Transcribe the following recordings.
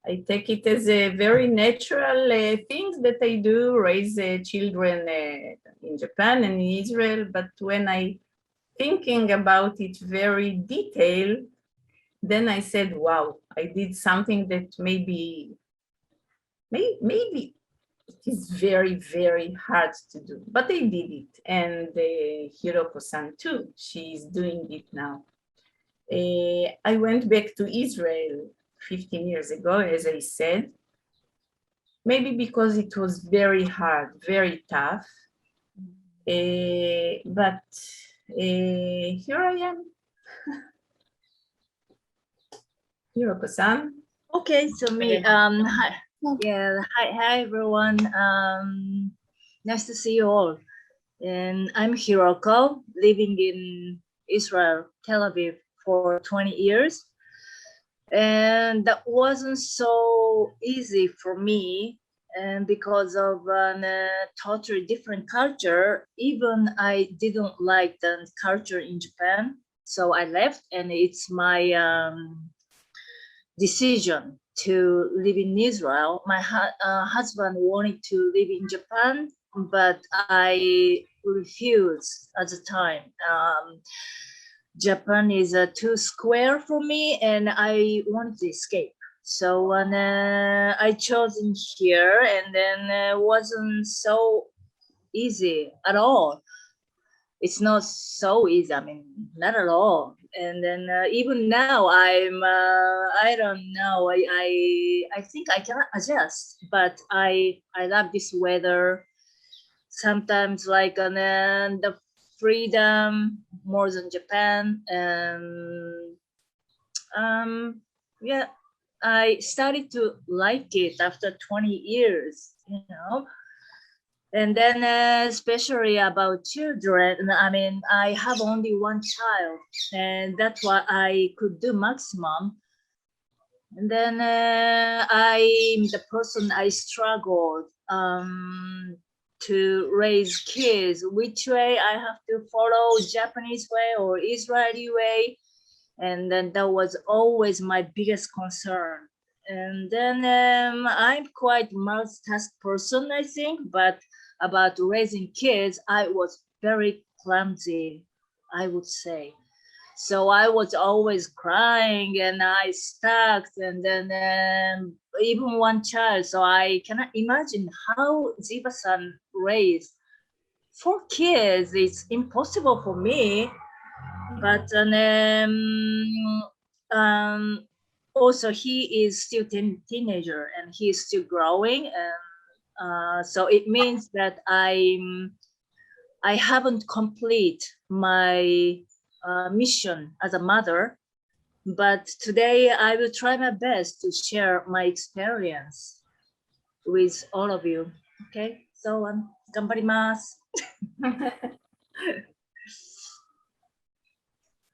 I take it as a very natural thing that I do, raise children in Japan and in Israel. But when I thinking about it very detailed, then I said, wow, I did something that maybe it is very, very hard to do, but I did it. And Hiroko-san too, she's doing it now. I went back to Israel 15 years ago, as I said, maybe because it was very hard, very tough. But here I am. Hiroko-san. Okay, so me, hi, yeah, hi everyone. Nice to see you all. And I'm Hiroko, living in Israel, Tel Aviv for 20 years. And that wasn't so easy for me, and because of a totally different culture, even I didn't like the culture in Japan. So I left, and it's my decision to live in Israel. My husband wanted to live in Japan, but I refused at the time. Japan is too square for me, and I wanted to escape. So when I chose in here, and then wasn't so easy at all. It's not so easy. I mean, not at all. And then even now, I don't know. I think I cannot adjust, but I love this weather. Sometimes like the freedom more than Japan. And yeah, I started to like it after 20 years, you know. And then especially about children, I mean, I have only one child, and that's what I could do maximum. And then I'm the person I struggled to raise kids. Which way I have to follow, Japanese way or Israeli way? And then that was always my biggest concern. And then I'm quite multitask person, I think, but about raising kids, I was very clumsy, I would say. So I was always crying, and I stuck, and then even one child. So I cannot imagine how Ziba-san raised 4 kids. It's impossible for me. But also he is still teenager, and he is still growing, and so it means that I haven't complete my mission as a mother. But today I will try my best to share my experience with all of you. Okay, so 頑張ります。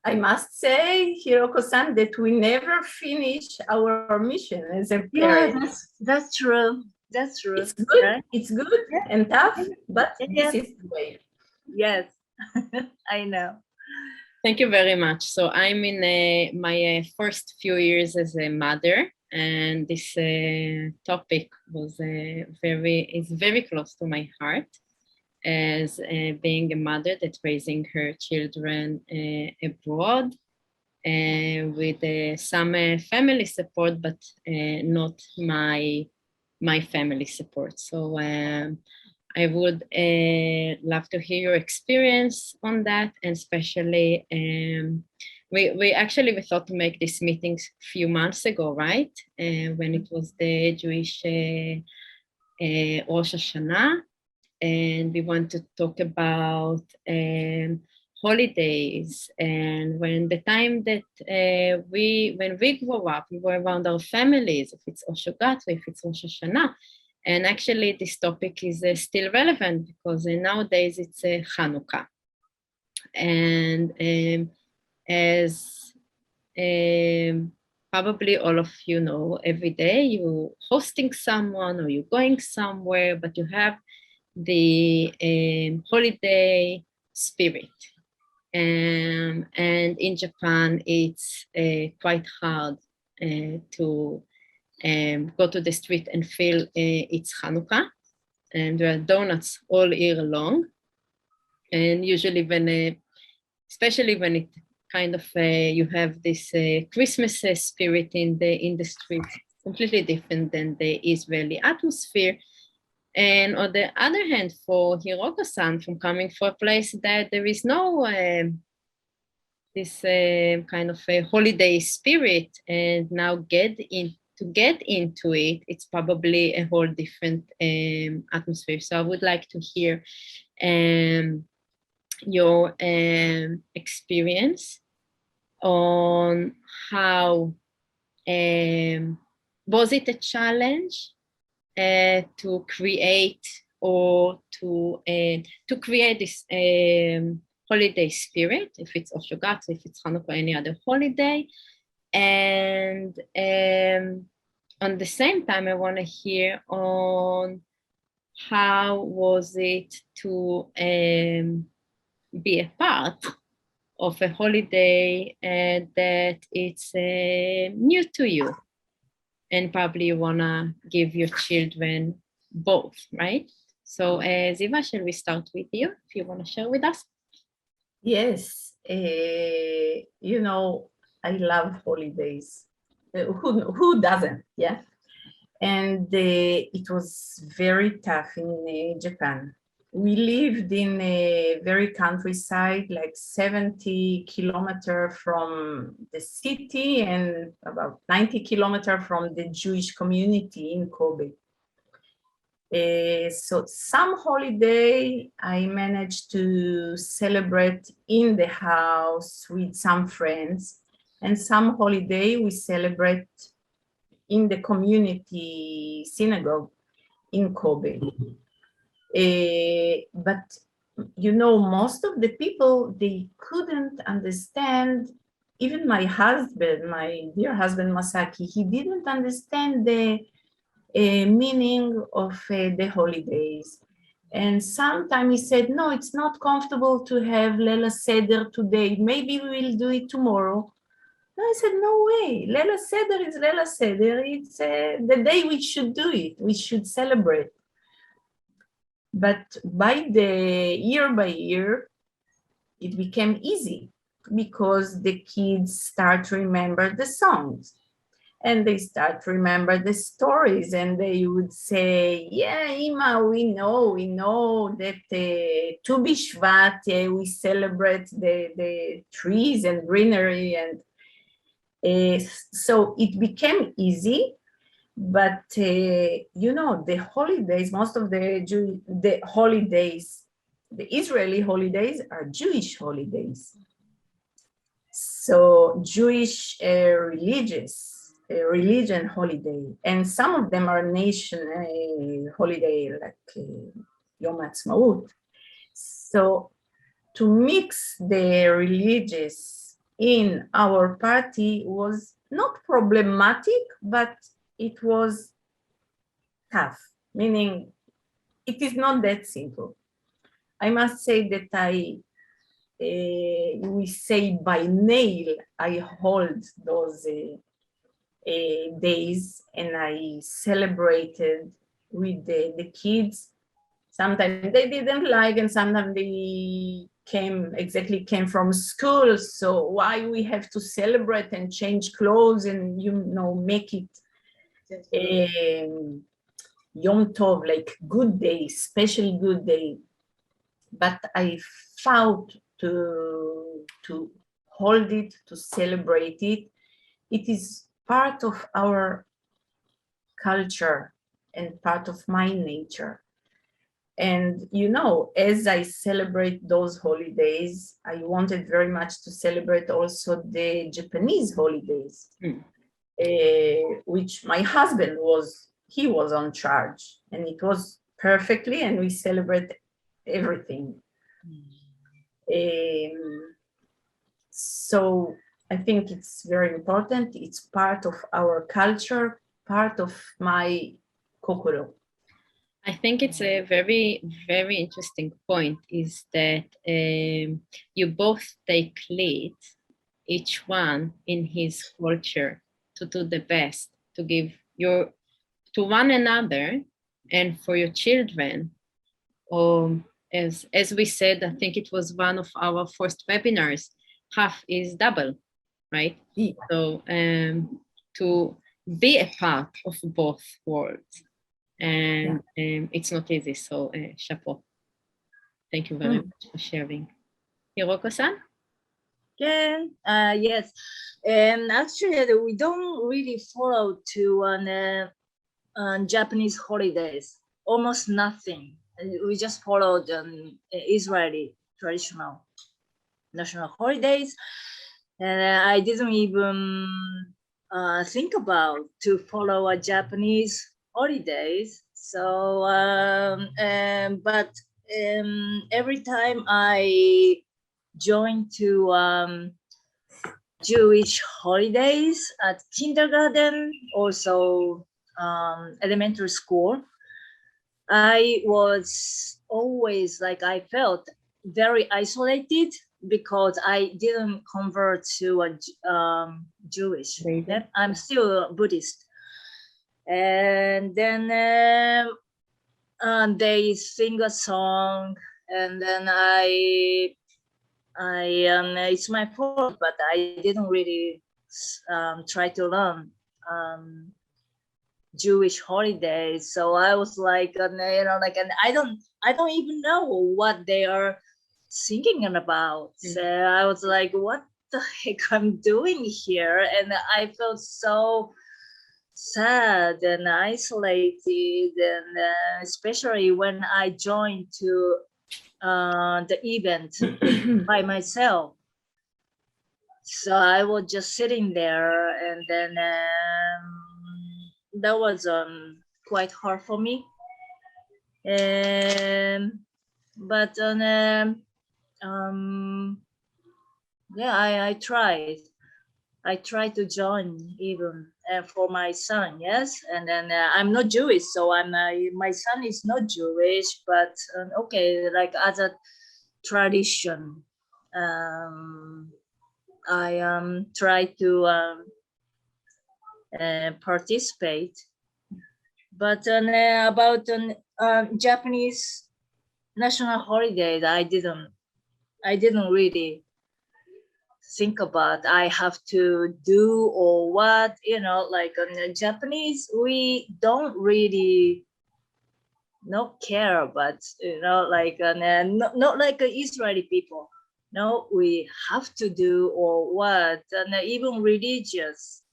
I must say, Hiroko-san, that we never finish our mission as a parent. Yeah, that's true. That's true. It's good. Right? It's good and tough, but this is the way. Yes, I know. Thank you very much. So I'm in my first few years as a mother, and this topic was is very close to my heart, as being a mother that's raising her children abroad with some family support, but not my family support. So I would love to hear your experience on that, and especially we thought to make this meeting a few months ago, right? When it was the Jewish Rosh Hashanah, and we want to talk about holidays, and when the time that when we grow up, we were around our families, if it's Oshogat or if it's Rosh Hashanah. And actually, this topic is still relevant because nowadays it's Hanukkah. And as probably all of you know, every day you're hosting someone or you're going somewhere, but you have the holiday spirit. And in Japan, it's quite hard to go to the street and feel it's Hanukkah. And there are donuts all year long. And usually especially when it kind of, you have this Christmas spirit in the street, completely different than the Israeli atmosphere. And on the other hand, for Hiroko-san, from coming from a place that there is no this kind of a holiday spirit, and now get into it, it's probably a whole different atmosphere. So I would like to hear your experience on how was it a challenge to create or to create this holiday spirit, if it's Oshogatsu, if it's Hanukkah, any other holiday. And on the same time, I want to hear on how was it to be a part of a holiday that it's new to you, and probably you want to give your children both, right? So Ziva, shall we start with you, if you want to share with us? Yes, you know, I love holidays. Who doesn't? Yeah. And it was very tough in Japan. We lived in a very countryside, like 70 kilometers from the city and about 90 kilometers from the Jewish community in Kobe. So some holiday I managed to celebrate in the house with some friends, and some holiday we celebrate in the community synagogue in Kobe. But you know, most of the people, they couldn't understand, even my husband, my dear husband Masaki, he didn't understand the meaning of the holidays. And sometimes he said, no, it's not comfortable to have Leila Seder today. Maybe we will do it tomorrow. And I said, no way. Leila Seder is Leila Seder. It's the day we should do it. We should celebrate. But by year, it became easy because the kids start to remember the songs. And they start to remember the stories, and they would say, yeah, Ima, we know that Tu B'Shvat, we celebrate the trees and greenery. And so it became easy. But, you know, the holidays, most of the holidays, the Israeli holidays are Jewish holidays. So Jewish religion holiday, and some of them are nation holiday, like Yom Ha'atzmaut. So to mix the religious in our party was not problematic, but it was tough, meaning it is not that simple. I must say that we say by nail, I hold those days, and I celebrated with the kids. Sometimes they didn't like, and sometimes they came from school. So why we have to celebrate and change clothes and, you know, make it Yom Tov, like good day, special good day. But I fought to hold it, to celebrate it. It is part of our culture and part of my nature. And, you know, as I celebrate those holidays, I wanted very much to celebrate also the Japanese holidays, which my husband was on charge, and it was perfectly, and we celebrate everything. So I think it's very important. It's part of our culture, part of my kokoro. I think it's a very, very interesting point, is that you both take lead, each one in his culture, to do the best, to give your to one another and for your children. As we said, I think it was one of our first webinars, half is double, right? Yeah. So to be a part of both worlds, and it's not easy. So chapeau. Thank you very much for sharing. Hiroko-san? Yes, and actually we don't really follow to Japanese holidays, almost nothing. We just followed Israeli traditional national holidays, and I didn't even think about to follow a Japanese holidays. So, but every time I joined to Jewish holidays at kindergarten, also elementary school, I was always like, I felt very isolated because I didn't convert to a Jewish. I'm still Buddhist. And then they sing a song, and then it's my fault, but I didn't really try to learn Jewish holidays. So I was like, and I don't even know what they are singing about. So I was like, what the heck I'm doing here? And I felt so sad and isolated, and especially when I joined to the event by myself. So I was just sitting there, and then that was quite hard for me. But I tried. I tried to join even for my son, yes. And then I'm not Jewish, so my son is not Jewish, but okay, like as a tradition, I try to participate. But about Japanese national holidays, I didn't really think about I have to do or what, like Japanese, we don't really not care, but like not like Israeli people. No, we have to do or what, and even religious.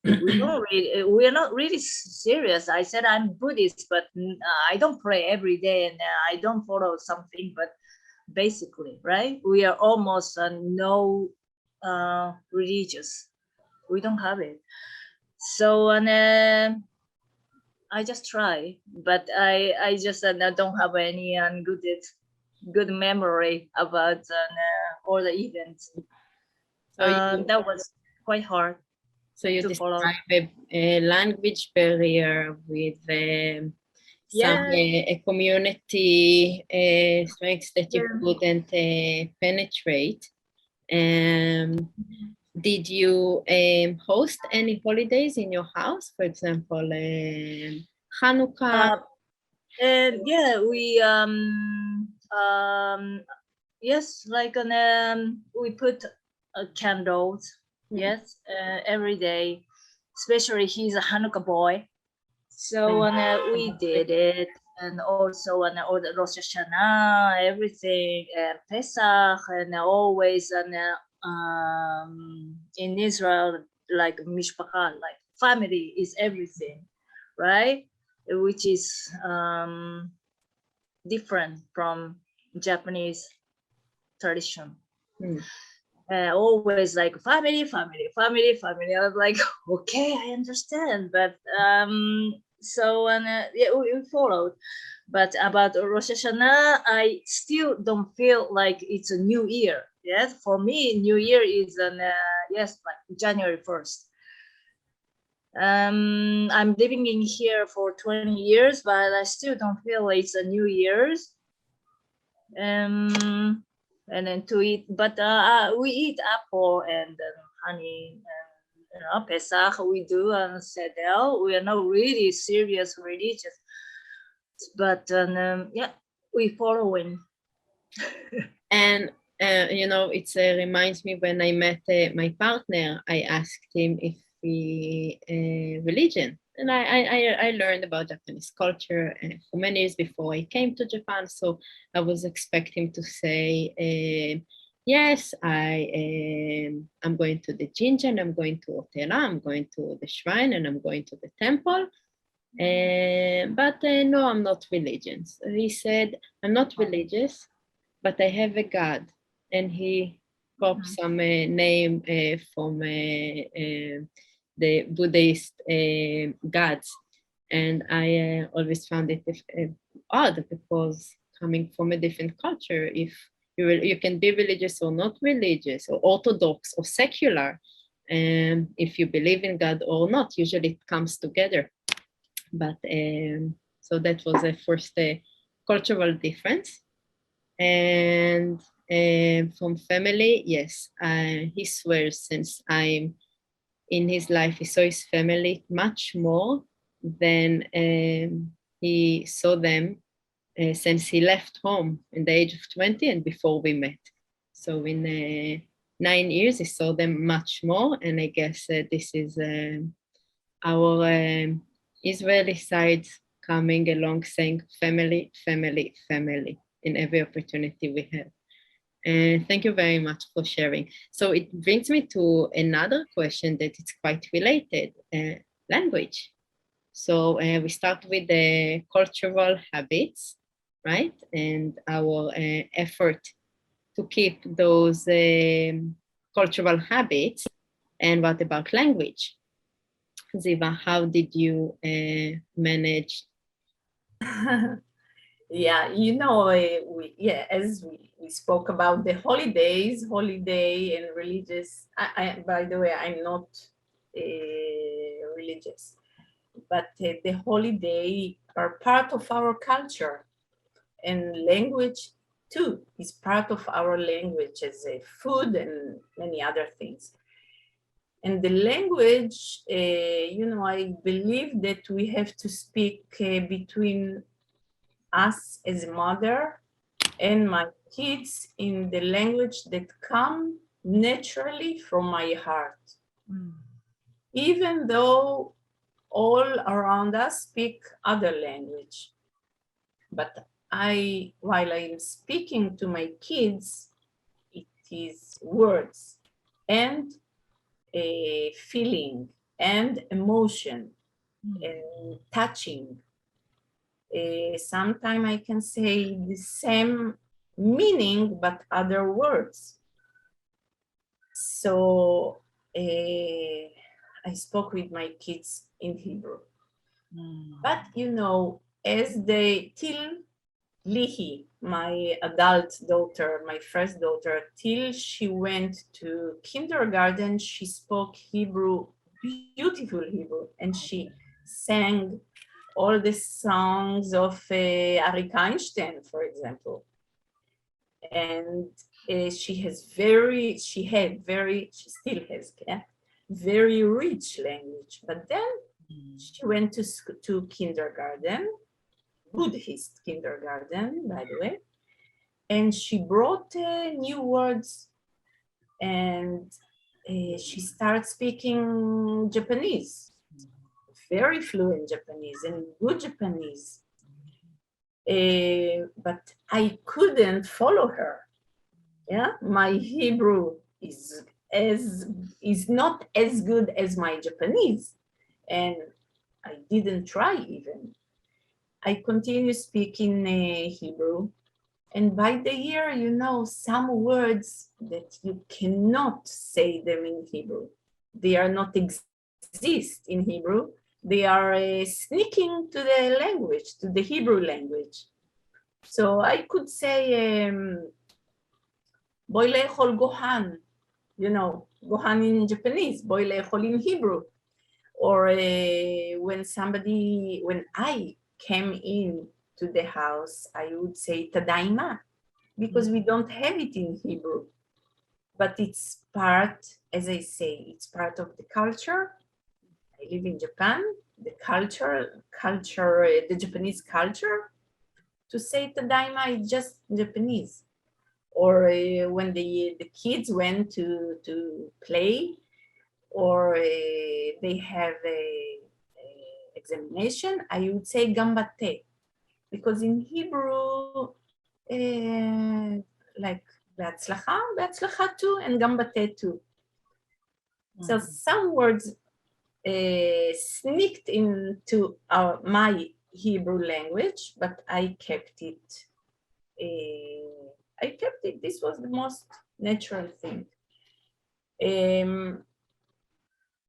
We're not really serious. I said I'm Buddhist, but I don't pray every day, and I don't follow something, but basically, right? We are almost no religious. We don't have it. So, and I just try, but I just don't have any good memory about all the events. So that was quite hard. So you describe a language barrier with some a community strengths that you couldn't penetrate. Did you host any holidays in your house? For example, Hanukkah? Yeah, we yes, like we put candles. Yes, every day. Especially he's a Hanukkah boy, so we did it, and also all the Rosh Hashanah, everything, Pesach, and always in Israel, like mishpacha, like family is everything, right? Which is different from Japanese tradition. Always like family. I was like, okay, I understand, but so we followed. But about Rosh Hashanah, I still don't feel like it's a new year. Yes, for me, New Year is like January 1st. I'm living in here for 20 years, but I still don't feel it's a New Year's. And then to eat, but we eat apple and honey Pesach we do and Sedel. We are not really serious religious, but yeah, we following. And it reminds me when I met my partner, I asked him if he religion, and I learned about Japanese culture for many years before I came to Japan. So I was expecting to say, yes, I'm going to the jinja, and I'm going to Otera, I'm going to the shrine, and I'm going to the temple. But no, I'm not religious. He said, I'm not religious, but I have a God. And he popped some name from the Buddhist gods. And I always found it odd because coming from a different culture, if you can be religious or not religious, or orthodox or secular, if you believe in God or not, usually it comes together. But so that was the first cultural difference. And from family, yes, he swears since I'm in his life, he saw his family much more than he saw them since he left home in the age of 20 and before we met. So in 9 years, he saw them much more. And I guess this is our Israeli side coming along saying family, family, family in every opportunity we have. And thank you very much for sharing. So it brings me to another question that it's quite related, language. So we start with the cultural habits, right? And our effort to keep those cultural habits. And what about language? Ziva, how did you manage? Yeah, as we spoke about the holiday and religious. By the way, I'm not religious, but the holiday are part of our culture, and language too is part of our language as a food and many other things. And the language, I believe that we have to speak between us as a mother and my kids in the language that come naturally from my heart. Even though all around us speak other language. But while I'm speaking to my kids, it is words and a feeling and emotion and touching. Sometimes I can say the same meaning, but other words. So I spoke with my kids in Hebrew. But as till Lihi, my adult daughter, my first daughter, till she went to kindergarten, she spoke Hebrew, beautiful Hebrew, and she sang all the songs of Arik Einstein, for example. And she still has very rich language. But then she went to kindergarten, Buddhist kindergarten, by the way, and she brought new words, and she started speaking Japanese, very fluent Japanese and good Japanese. But I couldn't follow her. Yeah, my Hebrew is not as good as my Japanese, and I didn't try even. I continue speaking Hebrew, and by the year, some words that you cannot say them in Hebrew. They are not exist in Hebrew. They are sneaking to the language, to the Hebrew language. So I could say, boy le'echol gohan, gohan in Japanese, boy le'echol in Hebrew. Or when I came in to the house, I would say tadaima, because we don't have it in Hebrew. but it's part, as I say, it's part of the culture. I live in Japan, the the Japanese culture. To say Tadaima is just Japanese. Or when the kids went to play, or they have a examination, I would say Gambate. Because in Hebrew, like בהצלחה, בהצלחה too, and Gambate too. So some words sneaked into my Hebrew language, but I kept it. This was the most natural thing.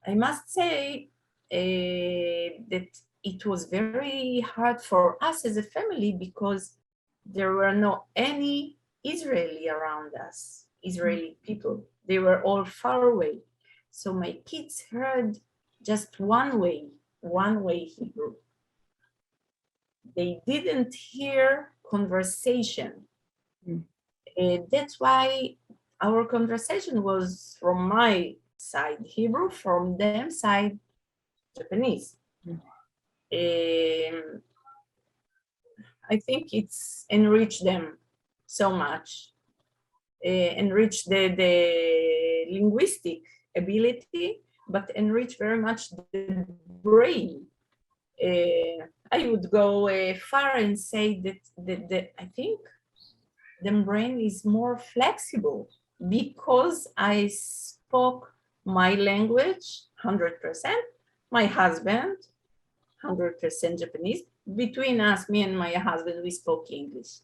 I must say that it was very hard for us as a family because there were not any Israeli around us, Israeli people. They were all far away. So my kids heard just one way Hebrew. They didn't hear conversation. That's why our conversation was from my side Hebrew, from them side Japanese. I think it's enriched them so much, enriched the linguistic ability, but enriched very much the brain. I would go far and say that I think the brain is more flexible because I spoke my language 100%, my husband 100% Japanese. Between us, me and my husband, we spoke English.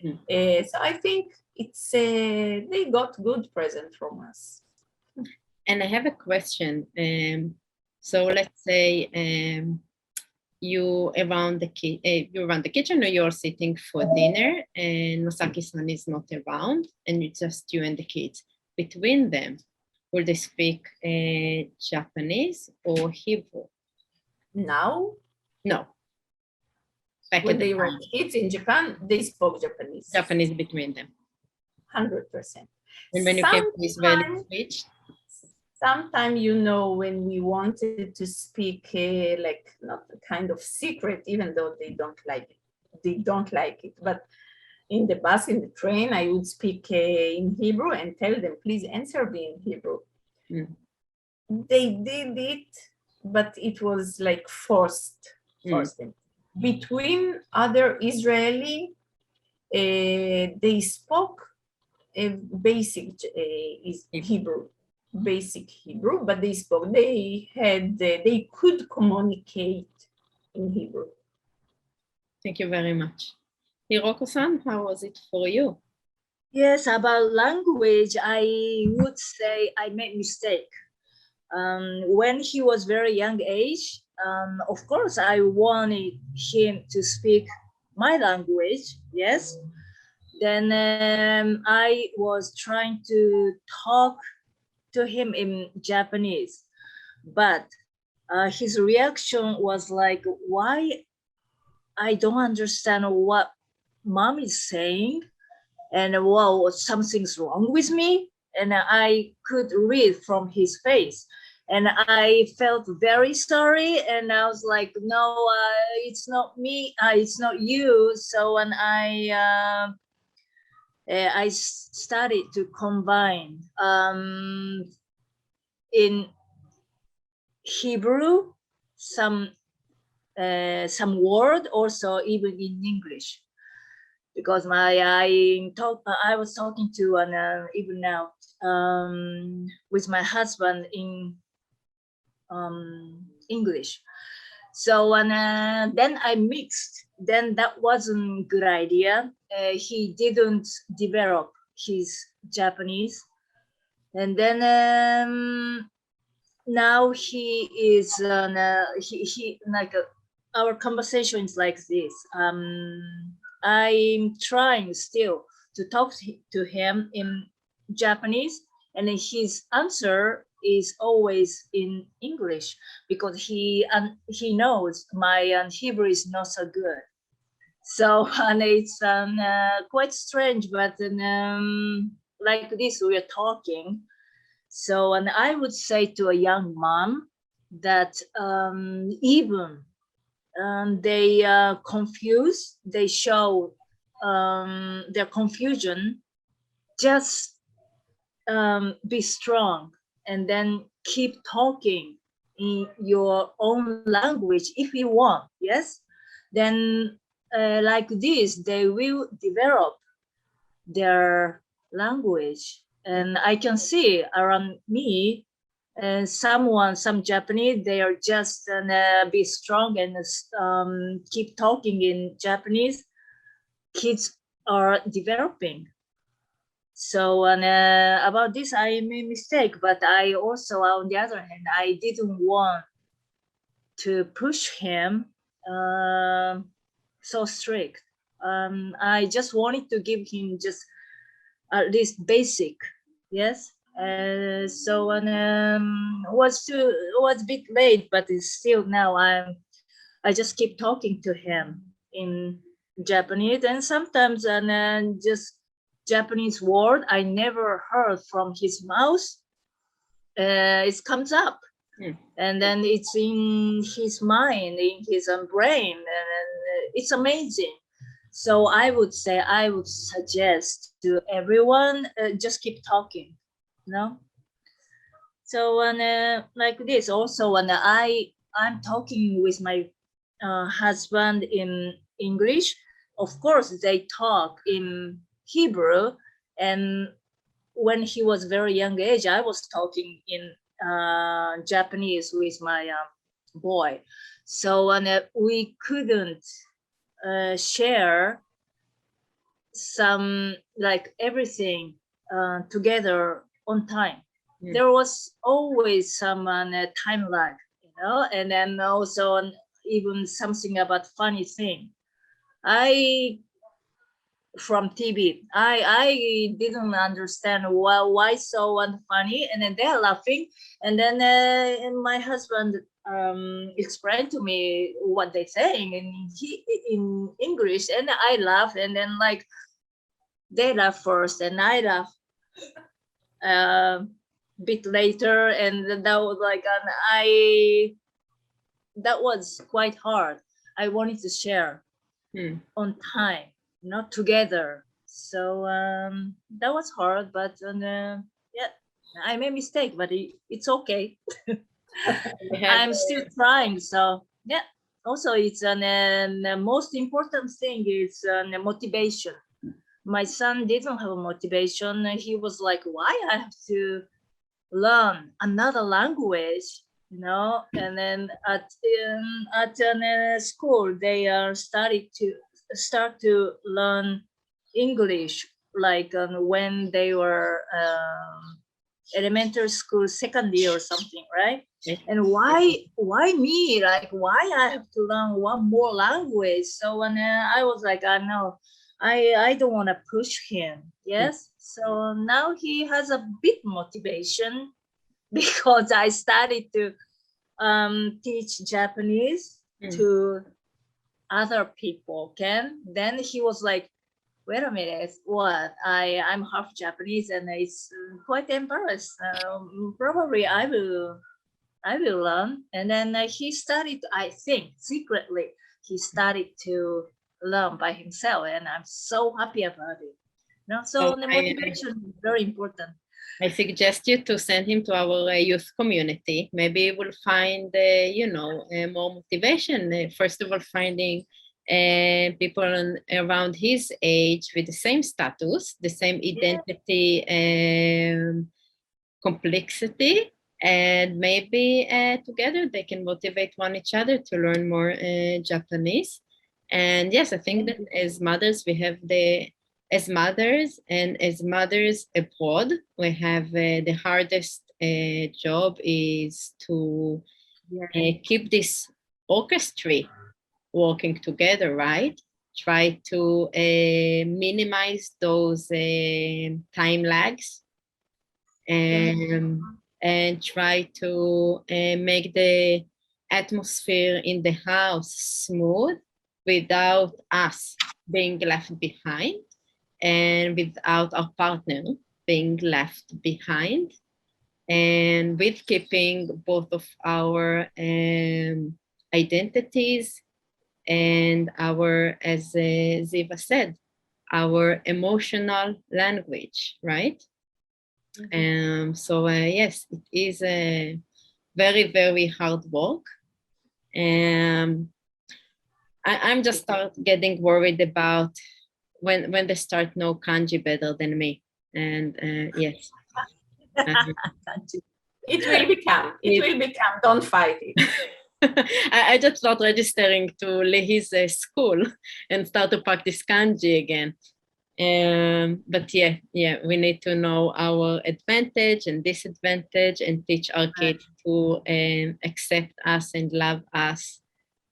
So I think it's they got good present from us. And I have a question. So let's say you around the kitchen, or you're sitting for dinner, and Masaki-san is not around, and it's just you and the kids. Between them, will they speak Japanese or Hebrew? Now? No. Back when they were kids in Japan, they spoke Japanese. Japanese between them. 100%. And when you came to Israel, you switched? Sometimes, when we wanted to speak like not a kind of secret, even though they don't like it, but in the bus, in the train, I would speak in Hebrew and tell them, please answer me in Hebrew. They did it, but it was like forced. Between other Israeli, they spoke basic Hebrew. Basic Hebrew, but they could communicate in Hebrew. Thank you very much. Hiroko-san, how was it for you? Yes, about language, I would say I made mistake. When he was very young age, of course, I wanted him to speak my language, yes. Then I was trying to talk to him in Japanese, but his reaction was like, why I don't understand what mom is saying, and well, something's wrong with me. And I could read from his face, and I felt very sorry, and I was like, no, it's not me, it's not you. So when I started to combine in Hebrew some word, also even in English, because I was talking to even now with my husband in English. So then I mixed. Then that wasn't a good idea. He didn't develop his Japanese, and then now he is he like our conversation is like this. I'm trying still to talk to him in Japanese, and his answer is always in English because he knows my Hebrew is not so good. So and it's quite strange, but like this, we are talking. So, and I would say to a young mom that even they confuse, they show their confusion, just be strong and then keep talking in your own language if you want, yes? Then like this, they will develop their language. And I can see around me, some Japanese, they are just be strong and keep talking in Japanese. Kids are developing. So about this, I made mistake, but I also, on the other hand, I didn't want to push him so strict. I just wanted to give him just at least basic, yes. So was a bit late, but it's still now I just keep talking to him in Japanese, and sometimes just Japanese word I never heard from his mouth. It comes up, and then it's in his mind, in his brain, and it's amazing. So I would suggest to everyone, just keep talking, no? So like this also, when I'm talking with my husband in English, of course they talk in Hebrew, and when he was very young age, I was talking in Japanese with my boy. So we couldn't share some, like, everything together on time. There was always some time lag, you know, and then also even something about funny thing. From TV, I didn't understand why so unfunny, and then they're laughing, and then my husband explained to me what they're saying in English, and I laugh, and then like they laugh first, and I laugh bit later, and that was like that was quite hard. I wanted to share on time, not together. So that was hard, but yeah, I made a mistake, but it's okay. I'm still trying. So yeah, also it's the most important thing is motivation. My son didn't have a motivation. He was like, why I have to learn another language, you know? And then at school, they are start to learn English, like when they were elementary school, second year or something, right? And why me? Like, why I have to learn one more language? So when I was like, I know, I don't want to push him. Yes. So now he has a bit motivation because I started to teach Japanese to other people. Then he was like, wait a minute, what? I'm half Japanese, and it's quite embarrassed. Probably I will learn. And then he started, I think, secretly, he started to learn by himself, and I'm so happy about it. No, so the motivation is very important. I suggest you to send him to our youth community. Maybe we'll find, more motivation. First of all, finding people around his age with the same status, the same identity, complexity, and maybe together they can motivate one each other to learn more Japanese. And yes, I think that as mothers, we have as mothers abroad, we have the hardest job is to keep this orchestra working together, right? Try to minimize those time lags, and try to make the atmosphere in the house smooth without us being left behind and without our partner. being left behind, and with keeping both of our identities and our, as Ziva said, our emotional language, right? So yes, it is a very, very hard work. I'm just start getting worried about when they start know kanji better than me. And yes. It will become. It will become. Don't fight it. I just start registering to Lehi's school and start to practice kanji again. But yeah, we need to know our advantage and disadvantage and teach our kids to accept us and love us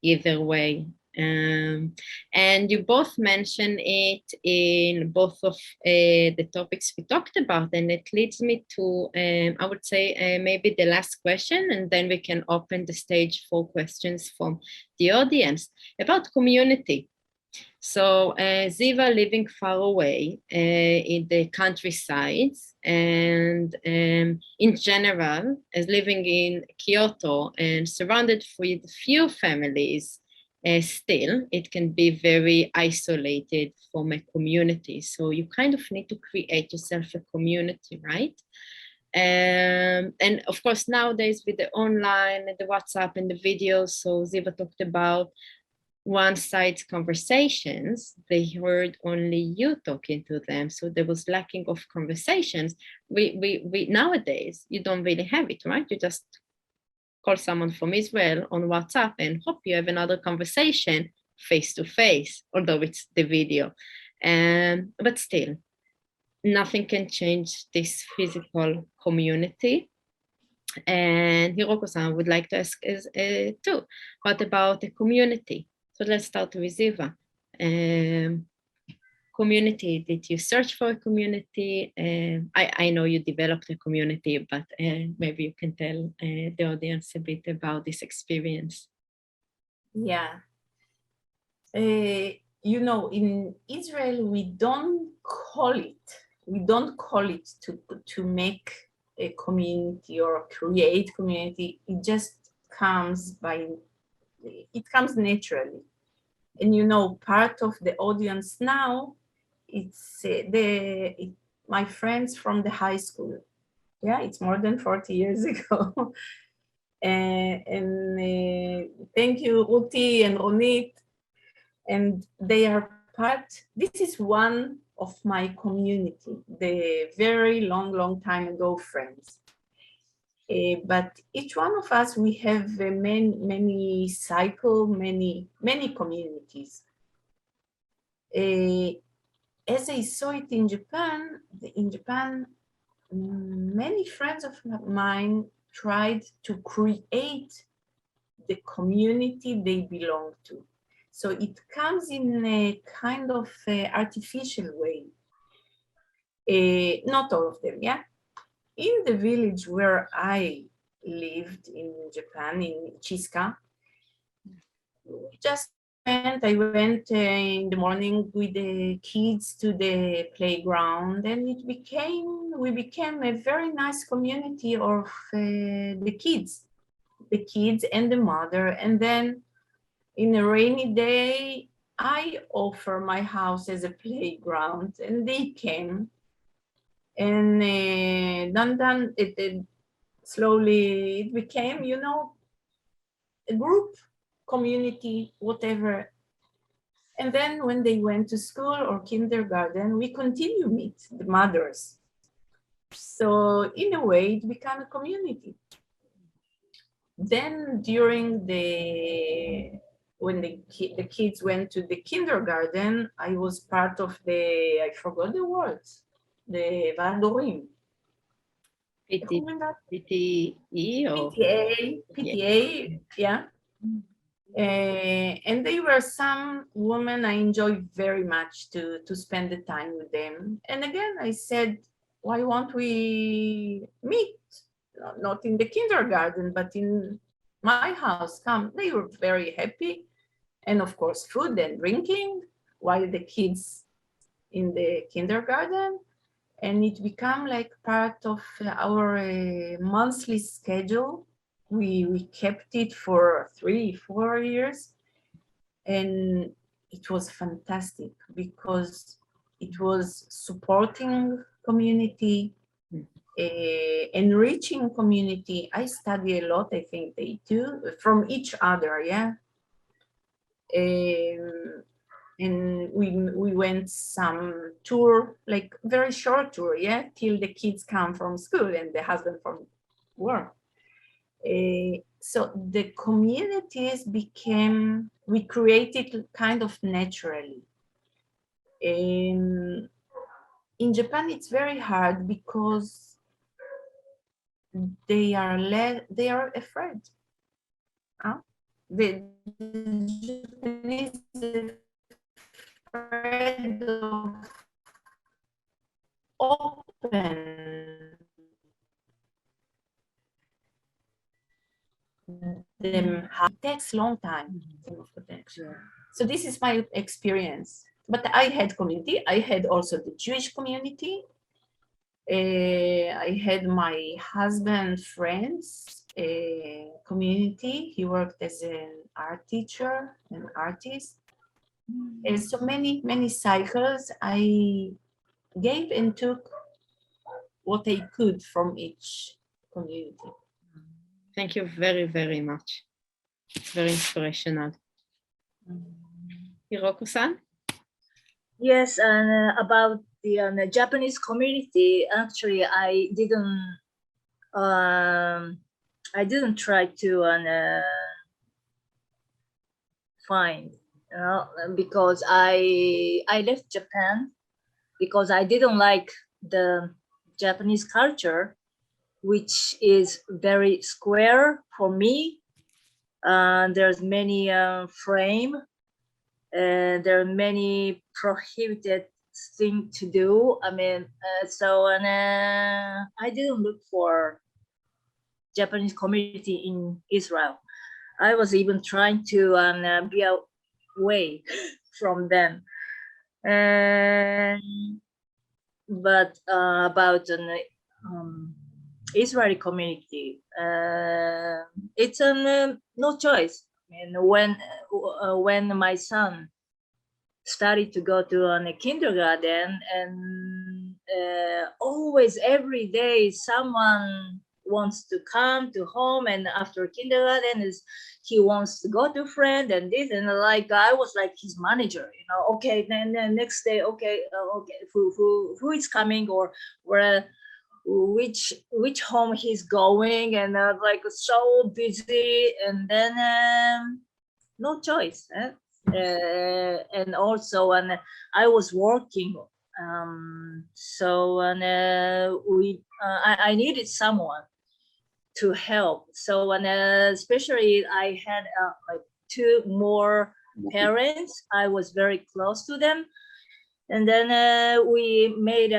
either way. And you both mentioned it in both of the topics we talked about, and it leads me to, I would say, maybe the last question, and then we can open the stage for questions from the audience about community. So Ziva living far away in the countryside, and in general, as living in Kyoto and surrounded with few families, still, it can be very isolated from a community. So you kind of need to create yourself a community, right? And of course, nowadays with the online, the WhatsApp and the videos, so Ziva talked about one-sided conversations, they heard only you talking to them. So there was lacking of conversations. We nowadays, you don't really have it, right? You just call someone from Israel on WhatsApp and hope you have another conversation face to face, although it's the video. But still, nothing can change this physical community. And Hiroko-san would like to ask too, what about the community? So let's start with Ziva. Community, did you search for a community? I know you developed a community, but maybe you can tell the audience a bit about this experience. Yeah. You know, in Israel, we don't call it to make a community or create community. It just comes naturally. And you know, part of the audience now, it's my friends from the high school. Yeah, it's more than 40 years ago. Thank you, Uti and Ronit. And they are this is one of my community, the very long time ago friends. But each one of us, we have many communities. As I saw it in Japan, many friends of mine tried to create the community they belong to. So it comes in a kind of artificial way. Not all of them, yeah. In the village where I lived in Japan, in Chiska, I went in the morning with the kids to the playground, and we became a very nice community of the kids and the mother. And then in a rainy day, I offer my house as a playground, and they came. And slowly it became, you know, a group, community, whatever. And then when they went to school or kindergarten, we continue meet the mothers. So in a way, it became a community. Then during when the kids went to the kindergarten, I was part of I forgot the words, the Valdorim. PTA, yeah. And they were some women I enjoyed very much to spend the time with them. And again, I said, why won't we meet? Not in the kindergarten, but in my house, come. They were very happy. And of course, food and drinking while the kids in the kindergarten. and it became like part of our monthly schedule. We kept it for 3-4 years, and it was fantastic because it was supporting community, enriching community. I study a lot, I think they do, from each other, yeah. And we went some tour, like very short tour, yeah, till the kids come from school and the husband from work. So the communities became, we created kind of naturally. In Japan, it's very hard because they are afraid. Huh? The Japanese afraid of open them. It takes long time of protection. So this is my experience. But I had community. I had also the Jewish community. I had my husband friends community. He worked as an art teacher, an artist. And so many cycles. I gave and took what I could from each community. Thank you very, very much. It's very inspirational. Hiroko-san? Yes, and about the Japanese community, actually, I didn't try to find, because I left Japan because I didn't like the Japanese culture, which is very square for me. There's many frame, and there are many prohibited things to do. I mean, I didn't look for Japanese community in Israel. I was even trying to be away from them. But about an Israeli community, it's no choice. And when my son started to go to a kindergarten, and always every day someone wants to come to home, and after kindergarten he wants to go to friend and this, and like I was like his manager, okay, then next day, okay, who is coming, or where which home he's going, and like so busy, and then no choice. And also, and I was working, so I needed someone to help. So especially I had like 2 more parents. I was very close to them, and then we made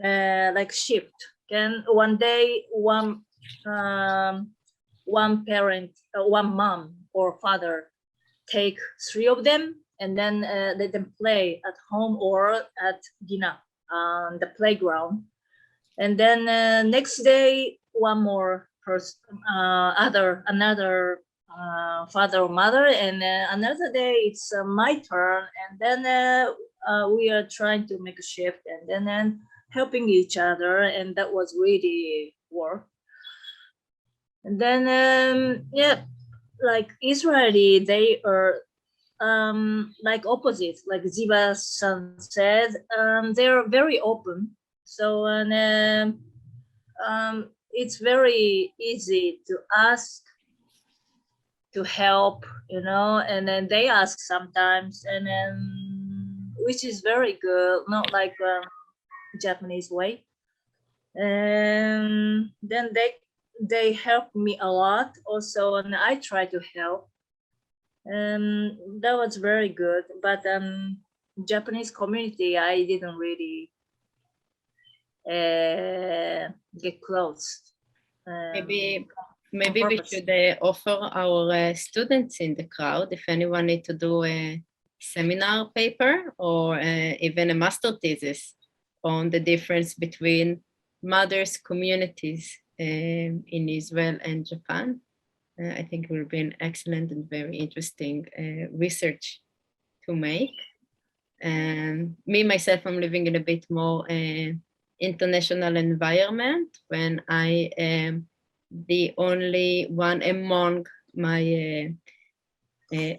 like shift. And one day, one parent, one mom or father, take 3 of them, and then let them play at home or at Gina on the playground. And then next day, one more person, another father or mother, and another day it's my turn, and then we are trying to make a shift, and then helping each other, and that was really work. And then like Israeli, they are like opposites, like Ziva-san said, they're very open. So it's very easy to ask to help, and then they ask sometimes, and then which is very good, not like Japanese way. And then they help me a lot also, and I try to help. That was very good. But Japanese community, I didn't really get close. Maybe we should offer our students in the crowd, if anyone need to do a seminar paper or even a master thesis on the difference between mothers' communities in Israel and Japan. I think it will be an excellent and very interesting research to make. Me, myself, I'm living in a bit more international environment when I am the only one among my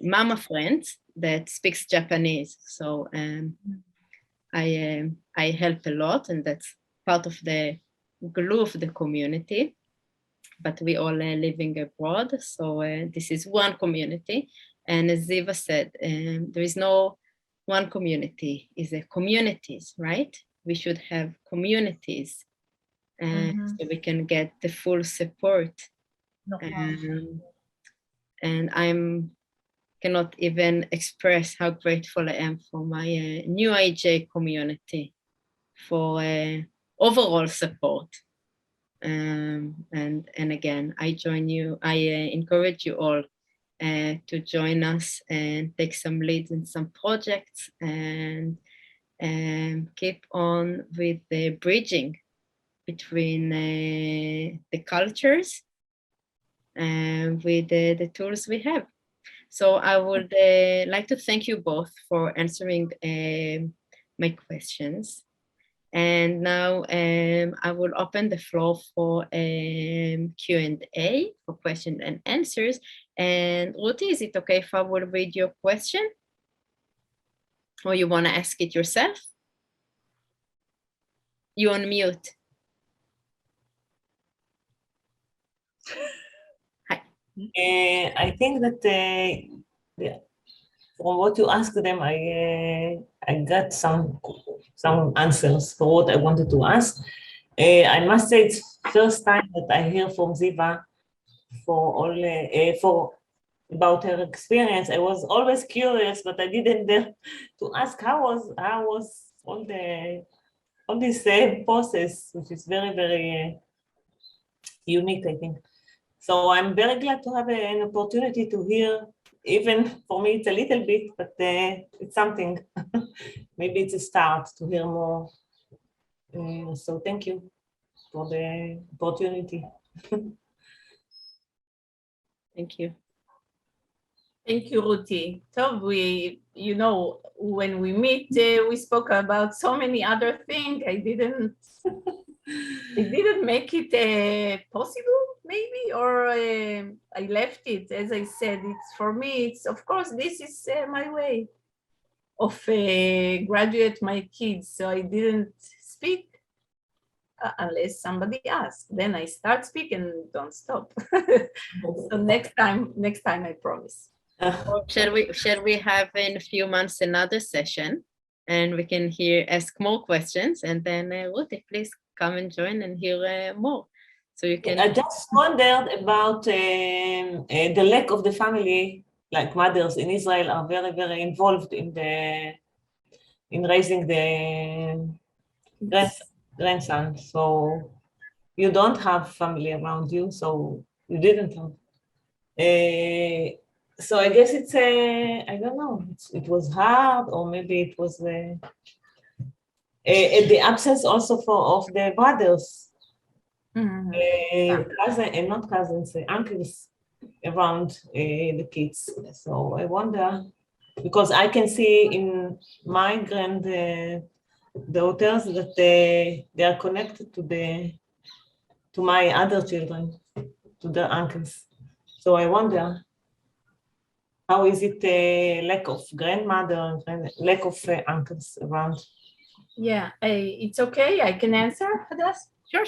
mama friends that speaks Japanese. So I help a lot, and that's part of the glue of the community. But we all are living abroad, so this is one community. And as Ziva said, there is no one community, is a communities, right? We should have communities so we can get the full support. And I cannot even express how grateful I am for my new IJ community for overall support. And again, I encourage you all to join us and take some leads in some projects and keep on with the bridging between the cultures and with the tools we have. So I would like to thank you both for answering my questions. And now I will open the floor for Q&A, for questions and answers. And Ruti, is it okay if I will read your question? Or you want to ask it yourself? You're on mute. Hi. I think that from what you asked them, I got some answers for what I wanted to ask. I must say it's first time that I hear from Ziva for about her experience. I was always curious, but I didn't dare to ask how was all this process, which is very, very unique, I think. So I'm very glad to have an opportunity to hear. Even for me, it's a little bit, but it's something. Maybe it's a start to hear more. So thank you for the opportunity. Thank you. Thank you, Ruti. So when we meet, we spoke about so many other things. I didn't make it possible, maybe, or I left it. As I said, it's for me. It's of course this is my way of graduate my kids. So I didn't speak unless somebody asks. Then I start speaking and don't stop. So next time I promise. Shall we have in a few months another session, and we can ask more questions, and then Ruti, please come and join and hear more. So you can. I just wondered about the lack of the family, like mothers in Israel are very, very involved in raising the grandson. So you don't have family around you, so you didn't have. So I guess it's I don't know, it was hard, or maybe it was the absence also of the brothers, not cousins, uncles around the kids. So I wonder, because I can see in my granddaughters that they are connected to my other children, to their uncles. So I wonder, how is it lack of grandmother, lack of uncles around? Yeah, it's okay. I can answer, Hadass? Sure.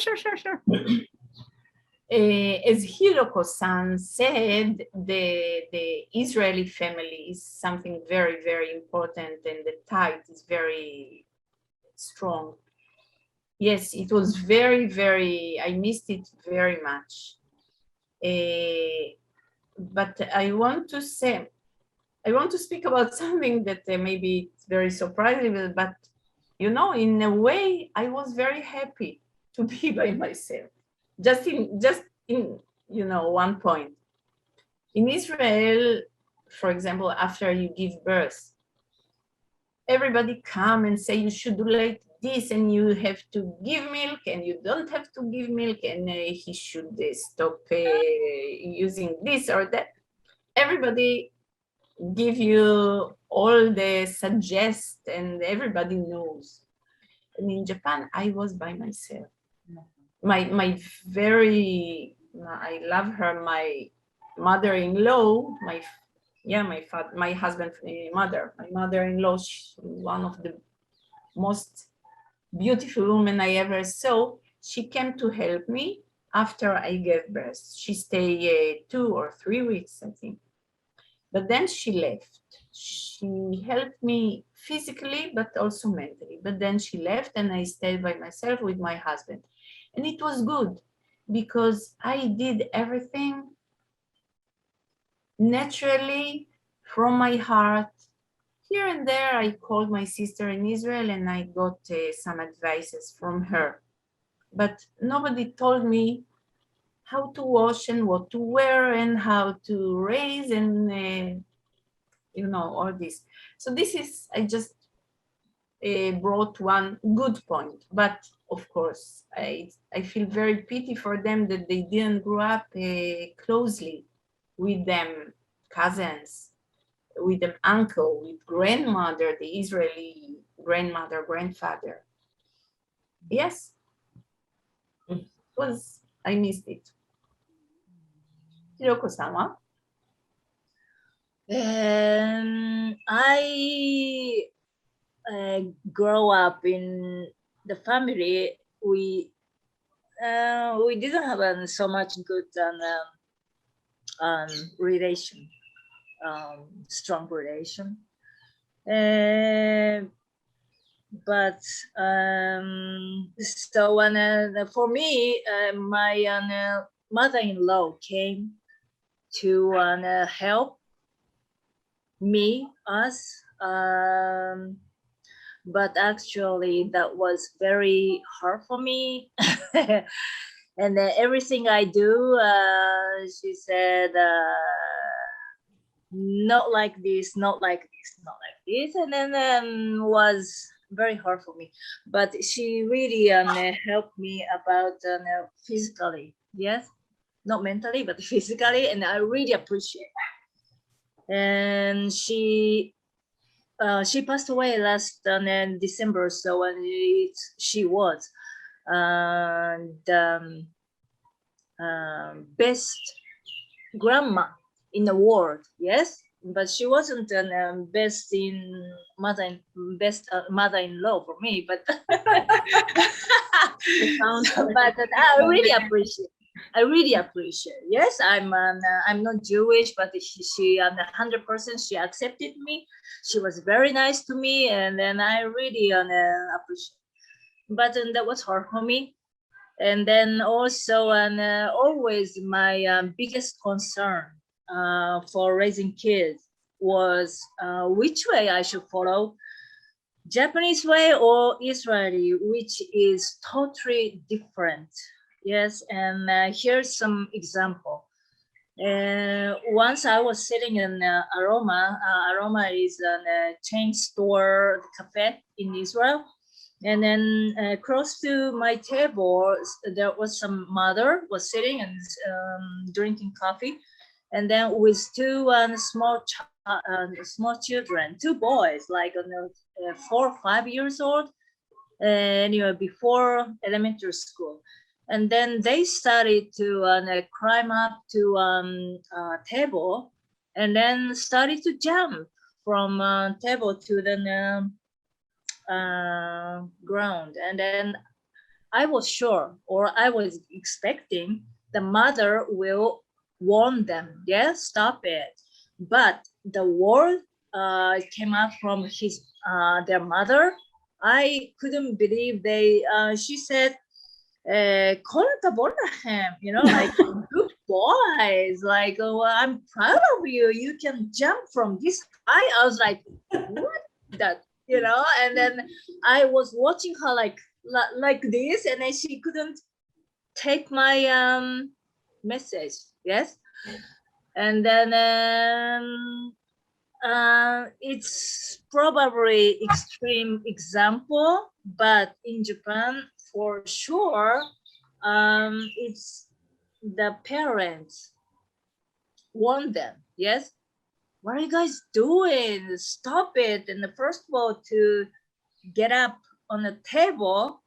As Hiroko-san said, the Israeli family is something very, very important, and the tie is very strong. Yes, it was very, very, I missed it very much. But I want to speak about something that maybe it's very surprising, but in a way, I was very happy to be by myself. Just in one point. In Israel, for example, after you give birth, everybody come and say you should this, and you have to give milk, and you don't have to give milk, and he should stop using this or that. Everybody give you all the suggest, and everybody knows. And in Japan, I was by myself. My very, I love her, my mother-in-law, my husband's mother, my mother-in-law, one of the most beautiful women I ever saw. She came to help me after I gave birth. She stayed 2 or 3 weeks, I think. But then she left. She helped me physically, but also mentally. But then she left, and I stayed by myself with my husband. And it was good because I did everything naturally from my heart. Here and there, I called my sister in Israel and I got some advices from her. But nobody told me how to wash and what to wear and how to raise and all this. So this is, I just brought one good point. But of course, I feel very pity for them that they didn't grow up closely with them cousins, with an uncle, with grandmother, the Israeli grandmother, grandfather. Yes, I missed it. Hiroko-sama? I grow up in the family. We didn't have so much good relation, strong relation. But so when for me, my mother-in-law came to help us, but actually that was very hard for me. And everything I do, she said, not like this, not like this, not like this, and then was very hard for me. But she really helped me about physically, yes, not mentally, but physically, and I really appreciate it. And she passed away last December, so she was the best grandma in the world, yes, but she wasn't best mother-in-law for me, but but I really appreciate. Yes, I'm not Jewish, but she 100% she accepted me. She was very nice to me, and then I really appreciate. But that was hard for me. And then also, always my biggest concern for raising kids was which way I should follow, Japanese way or Israeli, which is totally different. Yes, and here's some example. Once I was sitting in Aroma. Aroma is a chain store cafe in Israel. And then close to my table, there was some mother was sitting and drinking coffee. And then with two small children, two boys, like 4 or 5 years old, anyway, before elementary school. And then they started to climb up to a table, and then started to jump from table to the ground. And then I was sure, or I was expecting, the mother will warn them, yes, stop it. But the word came out from their mother. I couldn't believe she said, like good boys, like, oh, I'm proud of you. You can jump from this high. I was like, what that, and then I was watching her like this, and then she couldn't take my message, yes. And then It's probably extreme example, but in Japan, for sure, it's the parents warn them. Yes, what are you guys doing? Stop it! And the first of all, to get up on the table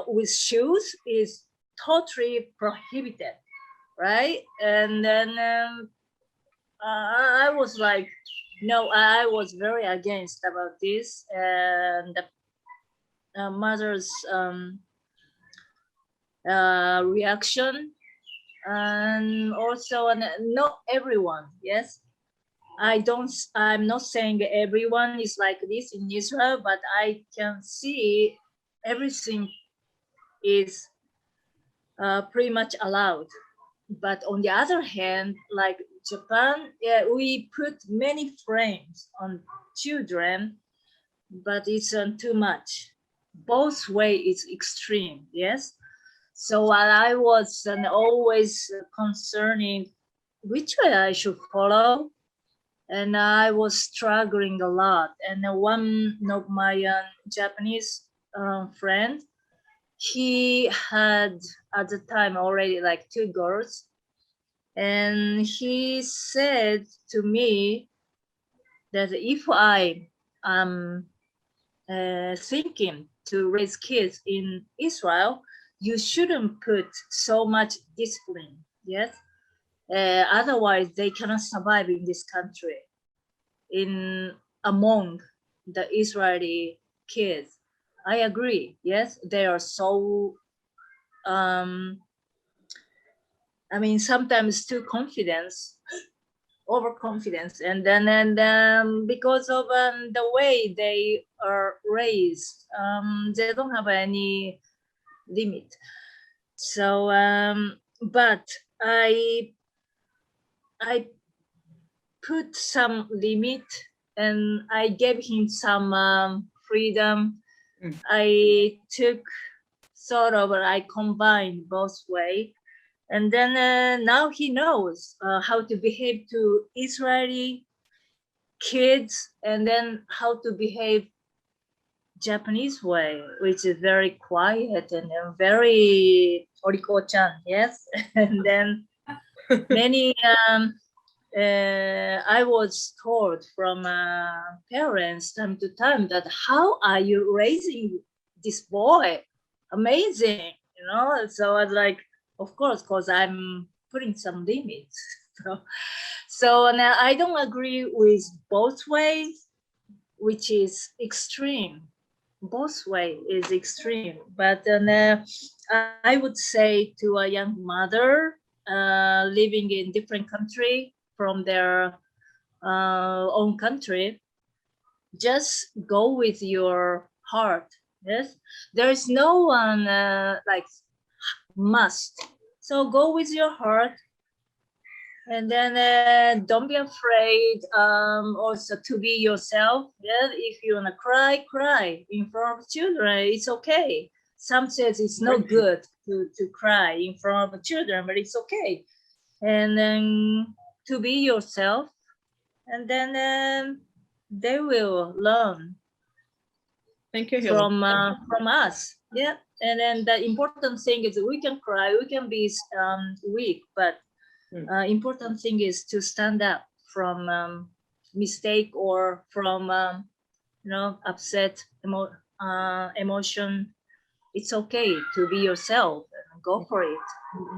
with shoes is totally prohibited, right? And then I was like, no, I was very against about this, and the mother's reaction, and also not everyone. Yes, I'm not saying everyone is like this in Israel, but I can see everything is pretty much allowed. But on the other hand, like Japan, we put many frames on children, but it's too much. Both way is extreme, yes? So while I was always concerning which way I should follow, and I was struggling a lot. And one of my Japanese friend, he had at the time already like 2 girls, and he said to me that if I am thinking to raise kids in Israel, you shouldn't put so much discipline, yes? Otherwise, they cannot survive in this country, in among the Israeli kids. I agree, yes? They are so, sometimes too overconfidence, and then because of the way they are raised, they don't have any limit. So but I put some limit, and I gave him some freedom. I took sort of, I combined both way. And then now he knows how to behave to Israeli kids, and then how to behave Japanese way, which is very quiet and very oriko-chan, yes. And then many, I was told from parents time to time that how are you raising this boy? Amazing, So I was like, of course, because I'm putting some limits. So now I don't agree with both ways, which is extreme. Both way is extreme. But I would say to a young mother living in different country from their own country, just go with your heart. Yes, there is no one like must. So go with your heart, and then don't be afraid. Also to be yourself. Yeah, if you wanna cry, cry in front of children. It's okay. Some says it's not good to cry in front of children, but it's okay. And then to be yourself, and then they will learn. Thank you, from us. Yeah, and then the important thing is we can cry, we can be weak, but important thing is to stand up from mistake or from upset emotion. It's okay to be yourself and go for it.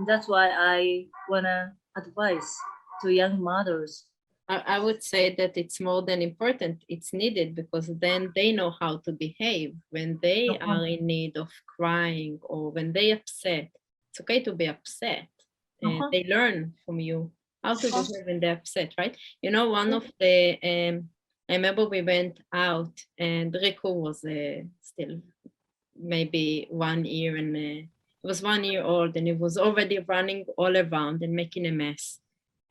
That's why I wanna advise to young mothers. I would say that it's more than important, it's needed, because then they know how to behave when they are in need of crying or when they upset. It's okay to be upset. And they learn from you how to behave when they're upset, right? One of the, I remember we went out and Riku was still maybe 1 year, and he was 1 year old, and he was already running all around and making a mess.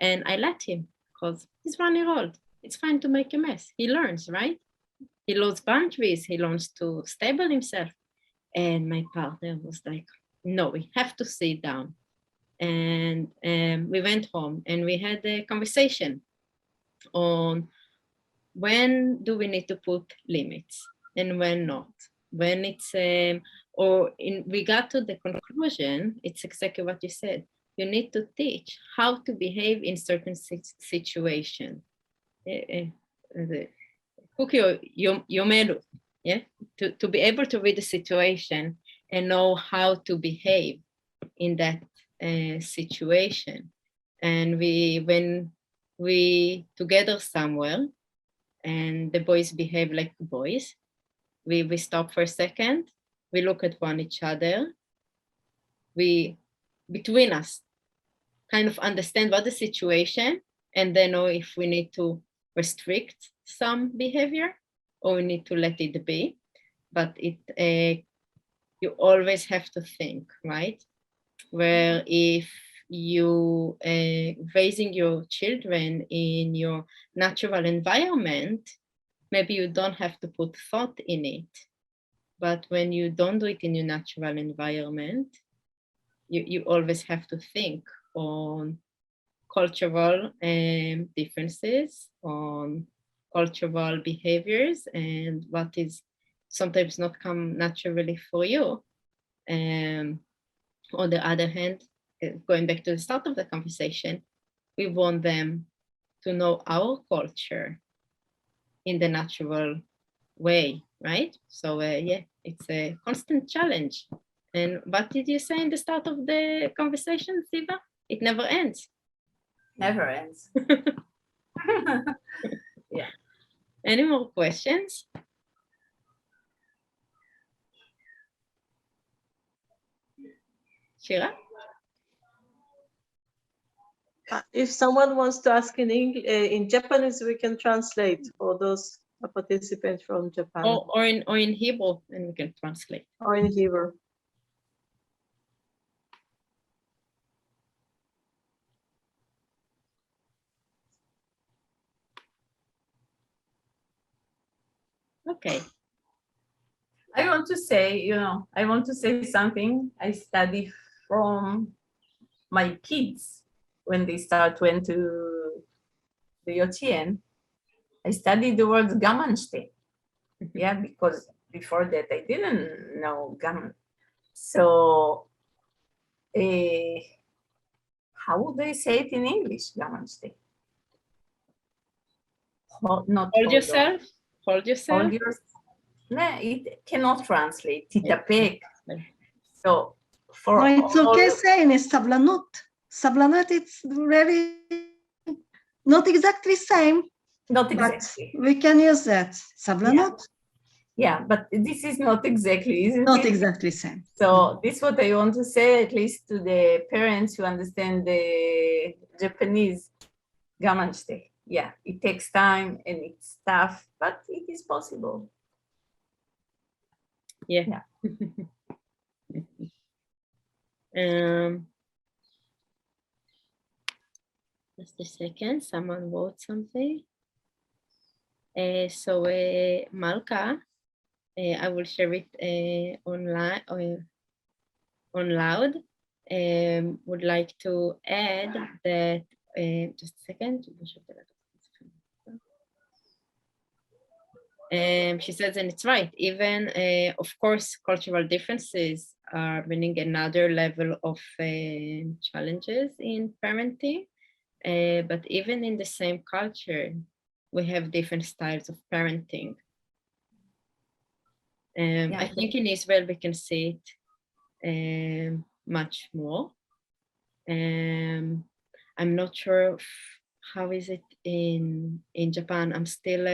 And I let him, because he's 1 year old. It's fine to make a mess. He learns, right? He learns boundaries. He learns to stable himself. And my partner was like, no, we have to sit down. And we went home and we had a conversation on when do we need to put limits and when not? When it's, we got to the conclusion, it's exactly what you said. You need to teach how to behave in certain situations. Cookie or Yomelu, yeah? To be able to read the situation and know how to behave in that situation. And when we together somewhere and the boys behave like boys, we stop for a second, we look at each other, we, between us, kind of understand what the situation, and then know if we need to restrict some behavior or we need to let it be. But it, you always have to think, right? Where if you raising your children in your natural environment, maybe you don't have to put thought in it. But when you don't do it in your natural environment, you always have to think on cultural differences, on cultural behaviors, and what is sometimes not come naturally for you. On the other hand, going back to the start of the conversation, we want them to know our culture in the natural way, right? So yeah, it's a constant challenge. And what did you say in the start of the conversation, Siva? It never ends. Never ends. Yeah. Any more questions? Shira? If someone wants to ask in English, in Japanese, we can translate for those participants from Japan. Or in Hebrew, and we can translate. Or in Hebrew. Okay. I want to say something. I study from my kids when they went to the Yochien. I studied the word Gamanste. Yeah, because before that I didn't know Gaman. So how would I say it in English, Gamanste? Hold yourself. Hold yourself. Hold yourself. No, it cannot translate. Titapek. So for no, it's okay saying it's sablanut. Sablanut, it's really not exactly same. Not exactly. We can use that. Sablanut. Yeah, but this is not exactly, isn't not it? exactly same. So this is what I want to say, at least to the parents who understand the Japanese gamanshite. Yeah, it takes time and it's tough, but it is possible. Yeah. Just a second, someone wrote something. So Malka, I will share it online on loud. Would like to add that, just a second. She says, and it's right, even of course, cultural differences are bringing another level of challenges in parenting. But even in the same culture, we have different styles of parenting. I think in Israel, we can see it much more. I'm not sure how is it in Japan. I'm still,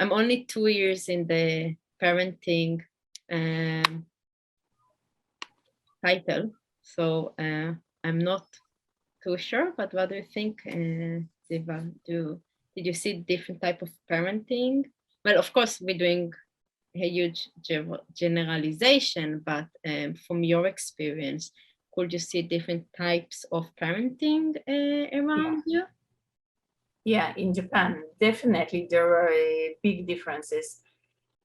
I'm only 2 years in the parenting title, so I'm not too sure, but what do you think, Ziva? Did you see different type of parenting? Well, of course, we're doing a huge generalization, but from your experience, could you see different types of parenting around you? Yeah, in Japan, definitely there are big differences.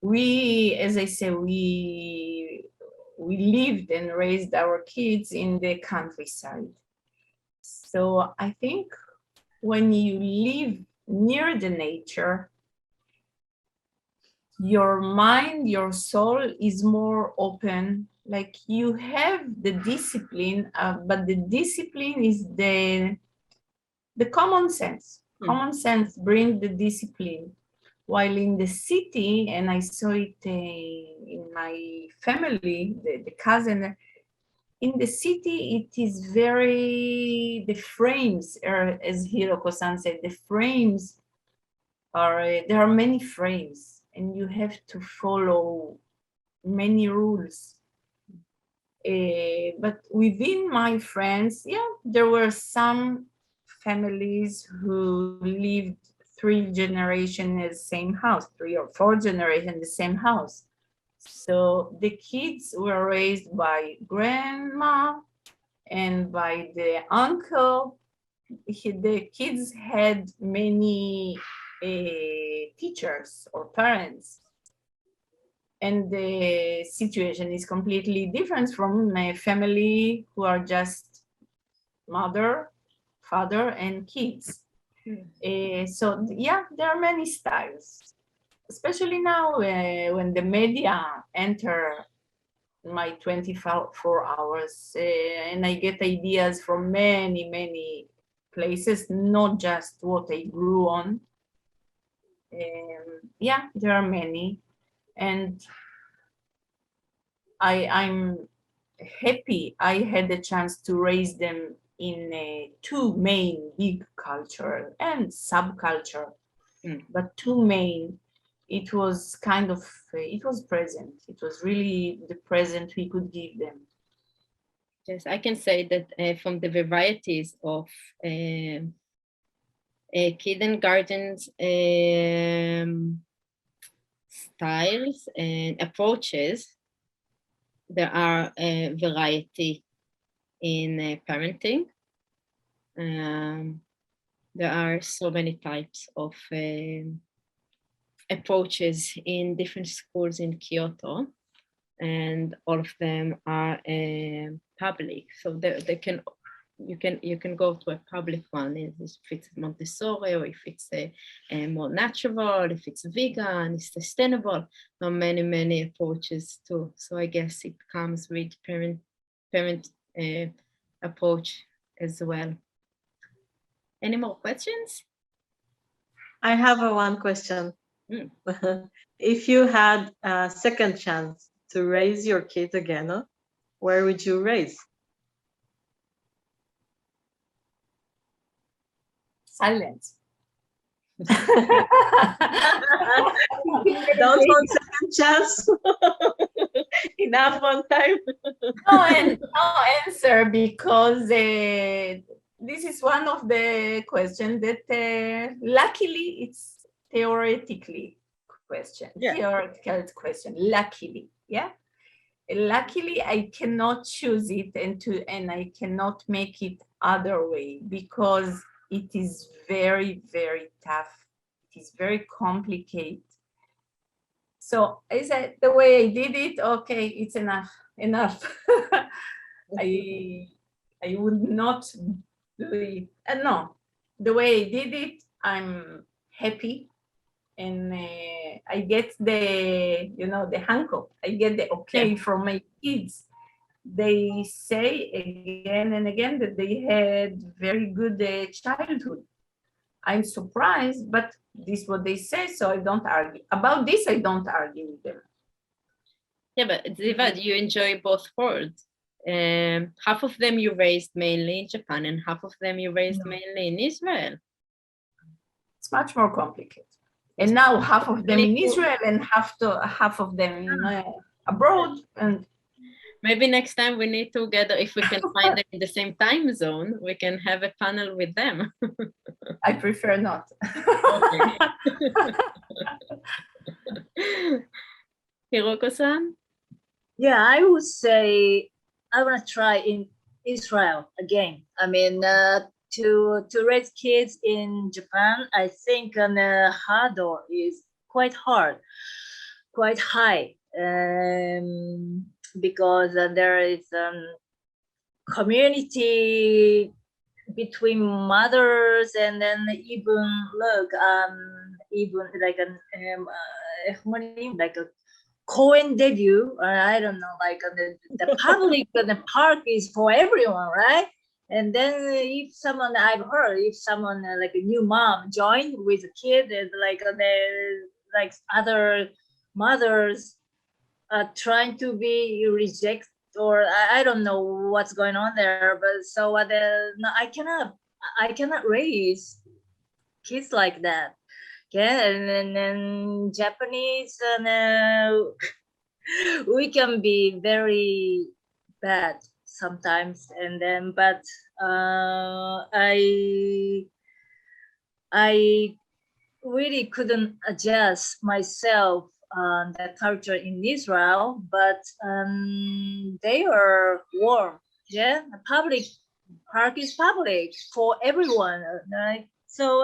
We, as I say, we lived and raised our kids in the countryside. So I think when you live near the nature, your mind, your soul is more open. Like you have the discipline, but the discipline is the common sense. Common sense brings the discipline. While in the city, and I saw it in my family, the cousin, in the city, it is very, the frames, as Hiroko-san said, the frames are, there are many frames, and you have to follow many rules. But within my friends, yeah, there were some families who lived 3 generations in the same house, 3 or 4 generations in the same house. So the kids were raised by grandma and by the uncle. The kids had many teachers or parents. And the situation is completely different from my family who are just mother, father, and kids. So yeah, there are many styles, especially now when the media enter my 24 hours and I get ideas from many, many places, not just what I grew on. Yeah, there are many. And I'm happy I had the chance to raise them in 2 main big culture and subculture, but 2 main. It was kind of, it was present. It was really the present we could give them. Yes, I can say that from the varieties of kindergarten's styles and approaches, there are a variety in parenting. There are so many types of approaches in different schools in Kyoto, and all of them are public. So they can, you can go to a public one if it's Montessori, or if it's more natural, if it's vegan, it's sustainable. There are many approaches too. So I guess it comes with parent approach as well. Any more questions? I have one question. If you had a second chance to raise your kids again, where would you raise? Silence. Don't want second chance. Enough one time. No answer, because this is one of the questions that luckily it's theoretically question. Yeah. Theoretical question. Luckily, yeah. Luckily, I cannot choose it and I cannot make it other way, because it is very tough. It is very complicated. So I said, the way I did it, okay, it's enough. I would not do it. And no, the way I did it, I'm happy. And I get the handcuff. I get the okay from my kids. They say again and again that they had very good childhood. I'm surprised, but this is what they say, so I don't argue. About this, I don't argue with them. Yeah, but Ziva, you enjoy both worlds. Half of them you raised mainly in Japan, and half of them you raised mainly in Israel. It's much more complicated. And now half of them in Israel and half of them abroad. And maybe next time we need to gather, if we can find them in the same time zone, we can have a panel with them. I prefer not. Hiroko-san? Yeah, I would say I want to try in Israel again. I mean, to raise kids in Japan, I think the hurdle is quite hard, quite high, because there is community between mothers, and then even look, even like like a Cohen debut, or I don't know, like the public the park is for everyone, right? And then if someone I've heard, if someone like a new mom joined with a kid, and like other mothers are trying to be rejected, or I don't know what's going on there. But so no, I cannot raise kids like that. Yeah, and then Japanese, and we can be very bad sometimes, and then but I really couldn't adjust myself on the culture in Israel, but they are warm. Yeah, the public park is public for everyone, right? So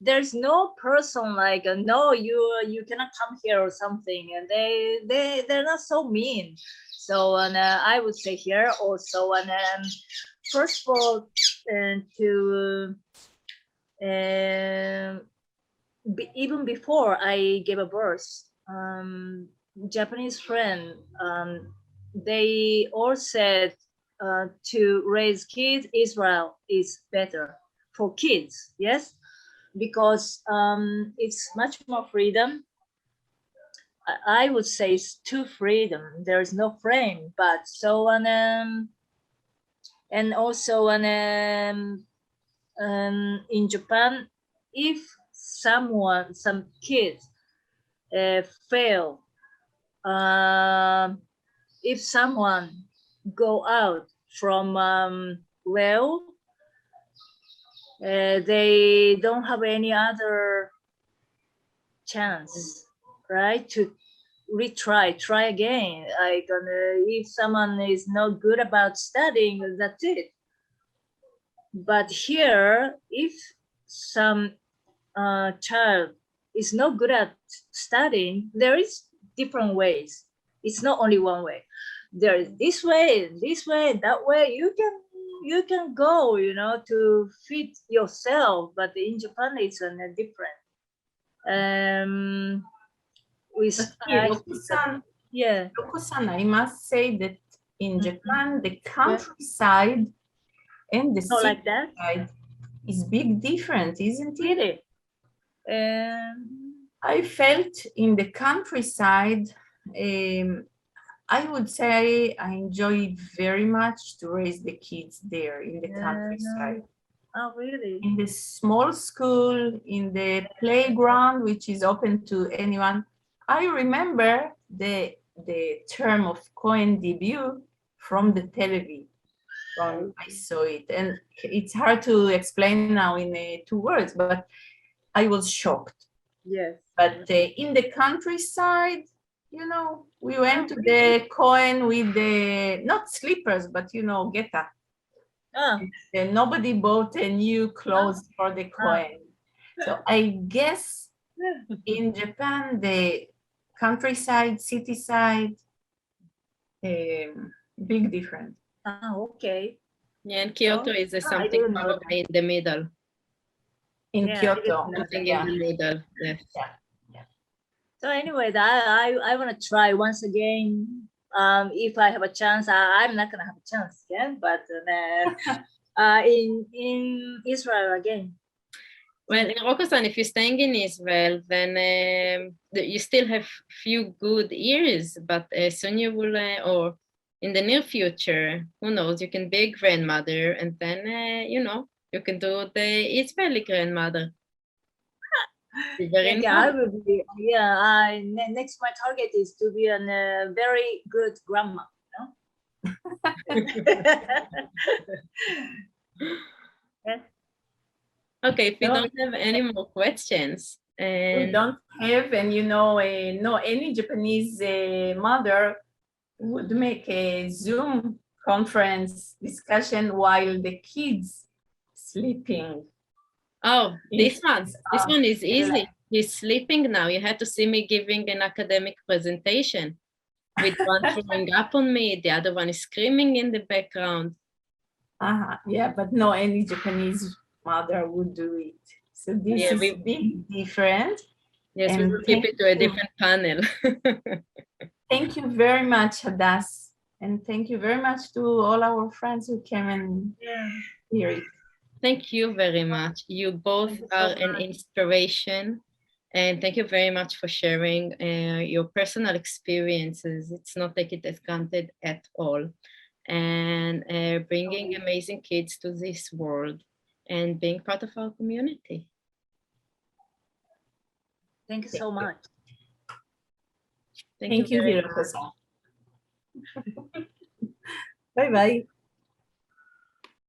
there's no person like no, you cannot come here or something, and they're not so mean. So I would say here also, and first of all, to even before I gave a birth, Japanese friend, they all said to raise kids, Israel is better for kids, yes, because it's much more freedom. I would say it's too freedom. There's no frame, but so and also in Japan, if some kids fail, if someone go out from well, they don't have any other chance, right, to try again. Like if someone is not good about studying, that's it. But here, if some child is not good at studying, there is different ways. It's not only one way. There is this way, that way. You can go, to fit yourself. But in Japan, it's different. Roko-san, I must say that in Japan, the countryside and the city like that side is big difference, isn't it? I felt in the countryside, I would say I enjoyed very much to raise the kids there in the countryside. Oh, really? In the small school, in the playground, which is open to anyone. I remember the term of Cohen debut from the television. I saw it, and it's hard to explain now in 2 words, but I was shocked. Yes. But in the countryside, we went to the Cohen with the, not slippers, but geta. And nobody bought a new clothes for the Cohen. So I guess in Japan, the countryside, city side, big difference. Okay. Yeah, and Kyoto is something probably in the middle. In Kyoto. Something in the middle, yes. Yeah. So anyway, I want to try once again. If I have a chance, I'm not gonna have a chance again, but in Israel again. Well, Roko-san, if you're staying in Israel, then you still have few good years, but soon you will, or in the near future, who knows, you can be a grandmother, and then, you can do the Israeli grandmother. I will be, next my target is to be a very good grandma, Yes. Okay, if we don't have any more questions. We don't have, and no, any Japanese mother would make a Zoom conference discussion while the kids sleeping. Oh, this one is easy. He's sleeping now. You had to see me giving an academic presentation with one throwing up on me, the other one is screaming in the background. Yeah, but no, any Japanese mother would do it. So this Yeah, is big different. Yes, we And will keep it to a different panel. Thank you very much, Hadass. And thank you very much to all our friends who came and hear it. Thank you very much. You both are an inspiration. And thank you very much for sharing your personal experiences. It's not take it as granted at all. And bringing amazing kids to this world and being part of our community. Thank you so much. Thank you, very Hiro-san. Bye-bye.